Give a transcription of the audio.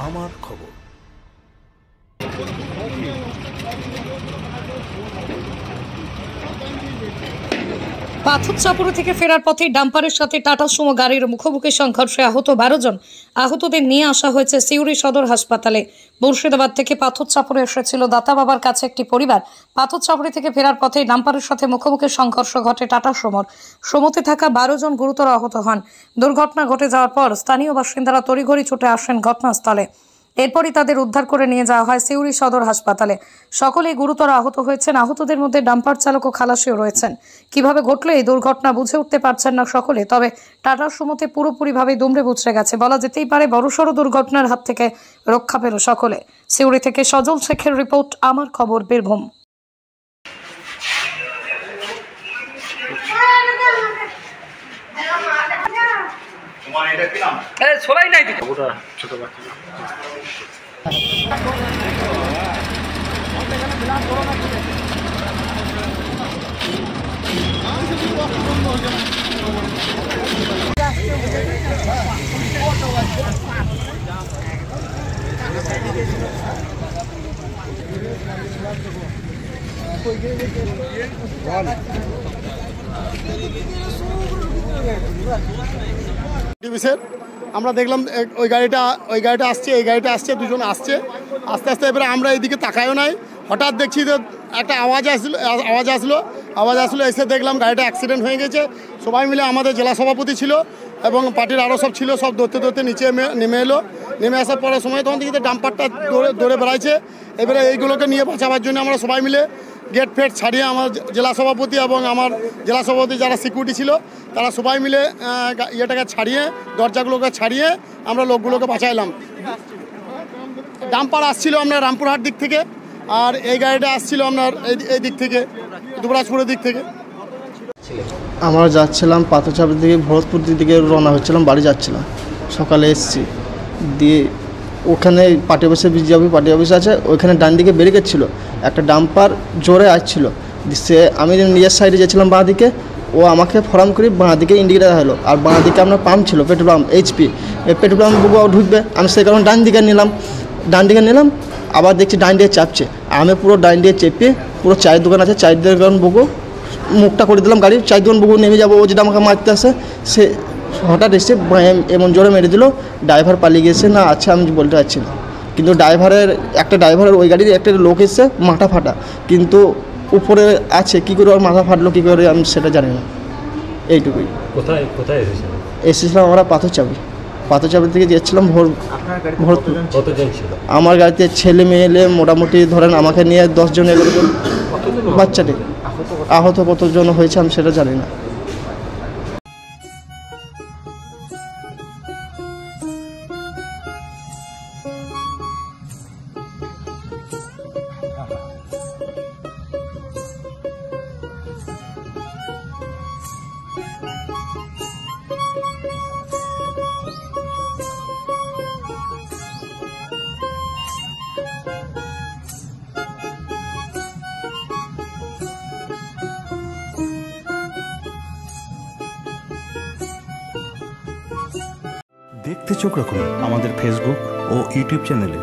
আমার খবর। পাথর চাপড়া থেকে ফেরার পথে ডাম্পারের সাথে টাটা সুমো গাড়ির মুখোমুখি সংঘর্ষে আহত 12 জন। আহতদের নিয়ে আসা হয়েছে সিউড়ি সদর হাসপাতালে। মুর্শিদাবাদ থেকে পাথর চাপড়ে এসেছিল দাতা বাবার কাছে একটি পরিবার। পাথর চাপড়ি থেকে ফেরার পথে ডাম্পারের সাথে মুখোমুখি সংঘর্ষ ঘটে টাটা সুমোর। সুমোতে থাকা 12 জন গুরুতর আহত হন। দুর্ঘটনা ঘটে যাওয়ার পর স্থানীয় বাসিন্দারা তড়িঘড়ি ছুটে আসেন ঘটনাস্থলে। এরপরই তাদের উদ্ধার করে নিয়ে যাওয়া হয় সিউড়ি সদর হাসপাতালে। সকলেই গুরুতর আহত হয়েছেন। আহতদের মধ্যে ডাম্পার চালক ও খালাসিও রয়েছেন। কিভাবে ঘটলো এই দুর্ঘটনা বুঝে উঠতে পারছেন না সকলে। তবে টাটা সুমোতে পুরোপুরিভাবে দুমড়ে মুচড়ে গেছে বলা যেতেই পারে। বড়সড় দুর্ঘটনার হাত থেকে রক্ষা পেল সকলে। সিউড়ি থেকে সজল শেখের রিপোর্ট, আমার খবর, বীরভূম। ছোট বাচ্চা আমরা দেখলাম ওই গাড়িটা আসছে, এই গাড়িটা আসছে, দুজন আসছে। আস্তে আস্তে এবারে আমরা এইদিকে তাকায়ও নাই। হঠাৎ দেখছি যে একটা আওয়াজ আসলো, এসে দেখলাম গাড়িটা অ্যাক্সিডেন্ট হয়ে গেছে। সবাই মিলে, আমাদের জেলা সভাপতি ছিল এবং পার্টির আরও সব ছিল, সব ধরতে নিচে নেমে এলো। নেমে আসার পরের সময় তখন দেখি ডাম্পারটা দৌড়ে বেড়াইছে। এবারে এইগুলোকে নিয়ে বাঁচাবার জন্য আমরা সবাই মিলে গেট ফেট ছাড়িয়ে, আমার জেলা সভাপতি এবং আমার জেলা সভাপতি যারা সিকিউরিটি ছিল তারা সবাই মিলে ইয়েটাকে ছাড়িয়ে, দরজাগুলোকে ছাড়িয়ে আমরা লোকগুলোকে বাঁচাইলাম। ডাম্পার আসছিল আপনার রামপুরহাট দিক থেকে, আর এই গাড়িটা আসছিল আপনার এই দিক থেকে, দুবরাজপুরের দিক থেকে। আমরা যাচ্ছিলাম পাথরচাপড়ি থেকে ভরতপুর দিকে রওনা হচ্ছিলাম, বাড়ি যাচ্ছিলাম। সকালে এসেছি, দিয়ে ওখানে পার্টি অফিসে বিজেপি পার্টি অফিস আছে, ওইখানে ডান দিকে ব্যারিকেড ছিল। একটা ডাম্পার জোরে আসছিল, সে আমি নিজের সাইডে যাচ্ছিলাম বাঁ দিকে, ও আমাকে ফরাম করে বাঁ দিকে ইন্ডিকেটার হলো। আর বাঁ দিকে আপনার পাম্প ছিল, petrol pump HP, petrol pump ঢুকবে, আমি সেই কারণে ডান দিকে নিলাম। আবার দেখছি ডাইন দিয়ে চাপছে, আমি পুরো ডাইন দিয়ে চেপে, পুরো চায়ের দোকান আছে, চায়ের দোকান বুকু মুখটা করে দিলাম গাড়ির, চায়ের দোকান বুকু নেমে যাবো, ও যেটা আমাকে মারতে আসে সে হঠাৎ এসে এমন জোরে মেরে দিল। ড্রাইভার পালিয়ে গেছে না আছে আমি বলতে পারছি না, কিন্তু ড্রাইভারের ওই গাড়ির একটা লোক এসে মাথা ফাটা, কিন্তু উপরে আছে, কী করে ওর মাথা ফাটলো কী করে আমি সেটা জানি না। এইটুকুই। কোথায় এসেছিলাম আমরা পাথরচাপড়ি থেকে যাচ্ছিলাম ভরতপুর। আমার গাড়িতে ছেলে মেয়ে মোটামুটি ধরেন আমাকে নিয়ে 10 জন, 11 জন বাচ্চাটি। আহত কতজন হয়েছে আমি সেটা জানি না। দেখতে চোখ রাখুন আমাদের ফেসবুক ও ইউটিউব চ্যানেলে।